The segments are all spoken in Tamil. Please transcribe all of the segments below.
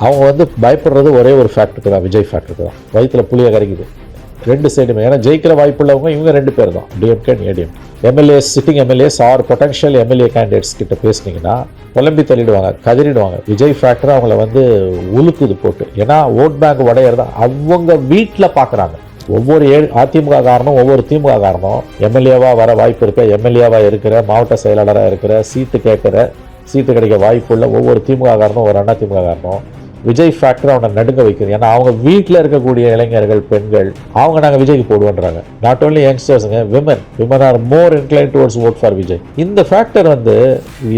அவங்க வந்து பயப்படுறது ஒரே ஒரு ஃபேக்டருக்கு தான், விஜய் ஃபேக்டருக்கு தான். வயிற்றில் புளியை கரைக்குது ரெண்டு சைடுமே. ஏன்னா ஜெயிக்கிற வாய்ப்புள்ளவங்க இவங்க ரெண்டு பேர் தான், DMK and ADM. MLAs, sitting MLAs or potential MLA candidates கிட்ட பேசுனீங்கன்னா புலம்பி தள்ளிடுவாங்க, கதறிடுவாங்க. விஜய் ஃபேக்டர் அவங்கள வந்து உழுக்குது போட்டு. ஏன்னா ஓட் பேங்க் உடையிறதா அவங்க வீட்டில் பார்க்குறாங்க. ஒவ்வொரு அதிமுக காரணம், ஒவ்வொரு திமுக காரணம் எம்எல்ஏவாக வர வாய்ப்பு இருக்க, எம்எல்ஏவாக இருக்கிற, மாவட்ட செயலாளராக இருக்கிற, சீட்டு கிடைக்க வாய்ப்புள்ள ஒவ்வொரு திமுக காரணம், ஒரு அண்ணா திமுக காரணம் விஜய் ஃபேக்டர் அவனை நடுங்க வைக்குது. ஏன்னா அவங்க வீட்டில் இருக்கக்கூடிய இளைஞர்கள், பெண்கள், அவங்க நாங்கள் விஜய்க்கு போடுவோன்றாங்க. நாட் ஓன்லி யங்ஸ்டர்ஸுங்க, women are more incline towards vote for Vijay. இந்த ஃபேக்டர் வந்து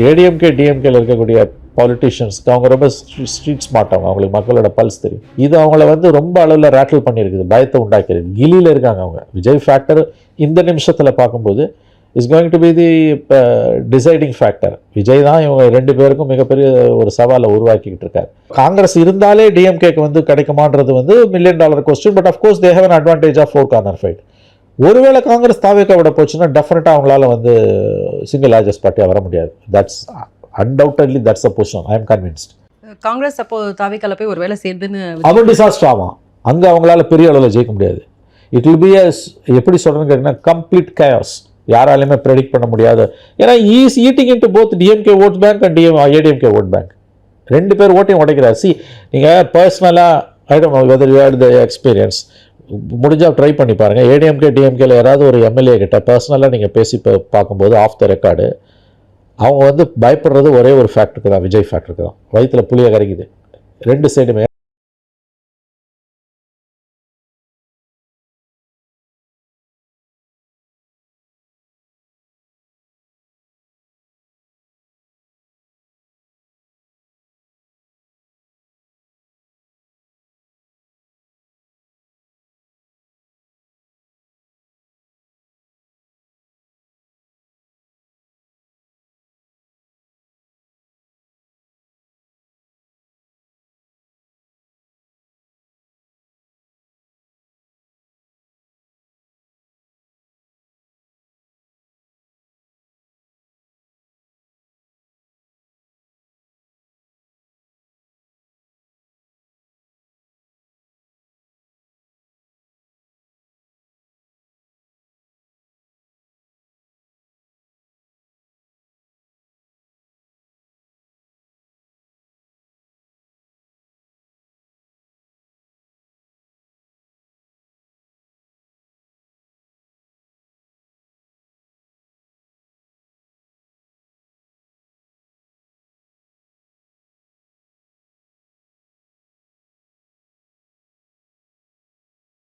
ஏடிஎம்கே டிஎம்கேல இருக்கக்கூடிய பாலிட்டிஷியன்ஸ்க்கு அவங்க ரொம்ப ஸ்ட்ரீட் ஸ்மார்ட், அவங்களுக்கு மக்களோட பல்ஸ் தெரியும். இது அவங்கள வந்து ரொம்ப அளவில் ரேட்டில் பண்ணியிருக்குது, பயத்தை உண்டாக்கிருக்கு, கிலியில் இருக்காங்க அவங்க. விஜய் ஃபேக்டர் இந்த நிமிஷத்தில் பார்க்கும்போது is going to be the deciding factor. Vijay தான் இவங்க ரெண்டு பேருக்கும் மிகப்பெரிய ஒரு சவாலை உருவாக்கிக்கிட்டு இருக்காரு. காங்கிரஸ் இருந்தாலே டிஎம்கேக்கு வந்து கிடைக்குமான்றது வந்து $1 million question. But of course they have an advantage of 4 corner fight. ஒருவேளை காங்கிரஸ் தாவேக்கா விட போச்சுன்னா டெஃபினட்டாக அவங்களால வந்து சிங்கிள் லார்ஜஸ்ட் பார்ட்டியாக வர முடியாது. That's undoubtedly that's a position. I am convinced. Congress அப்போ தாவேக்கால போய் ஒரு வேளை சேர்ந்துன்னு அவன் டிசாஸ்டர் ஆகும். அங்கே அவங்களால பெரிய அளவில் ஜெயிக்க முடியாது. இட் வில் பி எப்படி சொல்கிறேன்னு கேட்டிங்கன்னா கம்ப்ளீட் கேஸ். யாராலையுமே ப்ரெடிக்ட் பண்ண முடியாது. ஏன்னா is eating into both DMK vote bank and ADMK vote bank. ரெண்டு பேர் ஓட்டையும் உடைக்கிறார். நீங்கள் பர்சனலாக I don't know whether you had the experience, முடிஞ்சால் ட்ரை பண்ணி பாருங்கள். ஏடிஎம்கே டிஎம்கேல யாராவது ஒரு எம்எல்ஏ கிட்ட பர்சனலாக நீங்கள் பேசி பார்க்கும்போது ஆஃப் த ரெக்கார்டு அவங்க வந்து பயப்படுறது ஒரே ஒரு ஃபேக்டருக்கு தான், விஜய் ஃபேக்டருக்கு தான். வயிற்றில் புளியை கரைக்குது ரெண்டு சைடுமே.